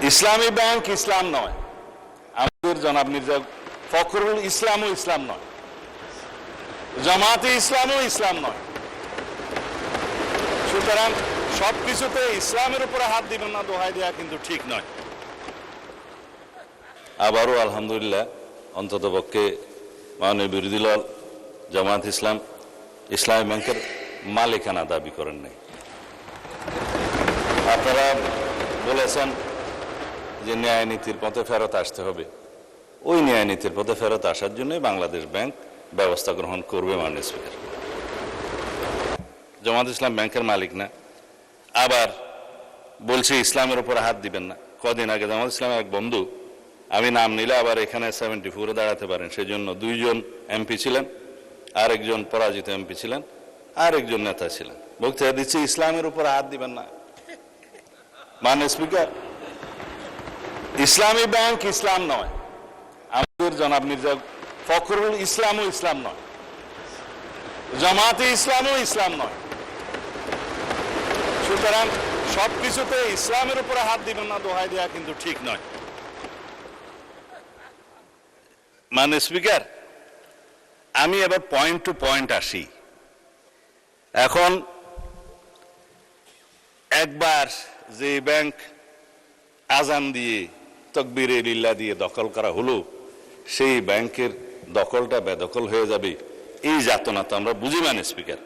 ইসলামী bank ইসলাম নয়, আমাদের জনাব মির্জা ফখরুল ইসলামও ইসলাম নয়, জামাতে ইসলামও ইসলাম নয়। সুতরাং সবকিছুতে ইসলামের উপরে হাত দিবেন না দোহাই দেওয়া কিন্তু ঠিক নয়। আবারও আলহামদুলিল্লাহ অন্ততপক্ষে মাননীয় বিরোধী দল জামাত ইসলাম ইসলামী ব্যাংকের মালিকানা দাবি করেন নাই। আপনারা বলেছেন যে ন্যায় নীতির পথে ফেরত আসতে হবে, ওই ন্যায় নীতির পথে ফেরত আসার জন্যই বাংলাদেশ ব্যাংক ব্যবস্থা গ্রহণ করবে মাননীয় স্পিকার। জামাত ইসলাম ব্যাংকের মালিক না, আবার বলছে ইসলামের উপরে হাত দিবেন না। কদিন আগে জামাত ইসলামের এক বন্ধু, আমি নাম নিলে আবার এখানে 74-এ দাঁড়াতে পারেন, সেজন্য 2 জন এমপি ছিলেন, আরেকজন পরাজিত এমপি ছিলেন, আরেকজন নেতা ছিলেন, বক্তৃতা দিচ্ছে ইসলামের উপরে হাত দিবেন না। মাননীয় স্পিকার, ইসলামী ব্যাংক ইসলাম নয়, আমাদের জনাব মির্জা ফখরুল ইসলামও ইসলাম নয়, জামাতে ইসলামও ইসলাম নয়। সুতরাং সবকিছুতে ইসলামের উপরে হাত দিবেন না দোহাই দেওয়া কিন্তু ঠিক নয়। মাননীয় স্পিকার, আমি এবার পয়েন্ট টু পয়েন্ট আসি। এখন একবার যে ব্যাংক আজান দিয়ে তকবীরে লিল্লাহ দিয়ে দখল করা হলো, সেই ব্যাংকের দখলটা বেদখল হয়ে যাবে, এই যাতনা তো আমরা বুঝি মাননীয় স্পিকার।